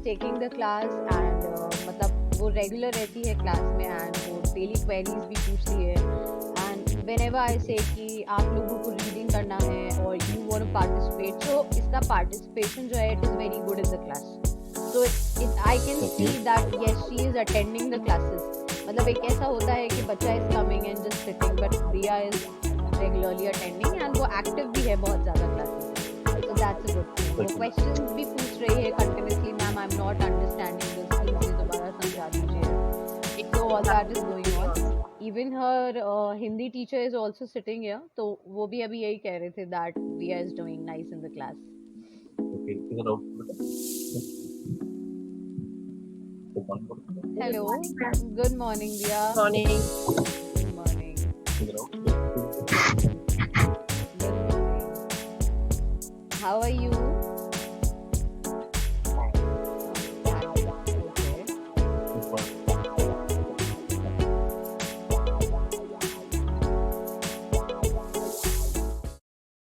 taking the class and मतलब वो regular रहती है class में and वो daily queries भी पूछती है and whenever I say कि आप लोगों को reading करना है or you want to participate, so इसका participation जो है it is very good in the class. So I can see that yes she is attending the classes. मतलब एक ऐसा होता है कि बच्चा is coming and just sitting, but Diya is regularly attending and वो active भी है बहुत ज़्यादा classes. So that's a good thing. वो questions भी पूछ रही है continuously, ma'am I'm not understanding this, please दोबारा समझा दीजिए. So all that is going on. Even her Hindi teacher is also sitting here. तो वो भी अभी यही कह रहे थे that Diya is doing nice in the class. Okay, is it out? Hello. Good morning, Diya. Morning. Good morning. Is it out? Good morning. How are you?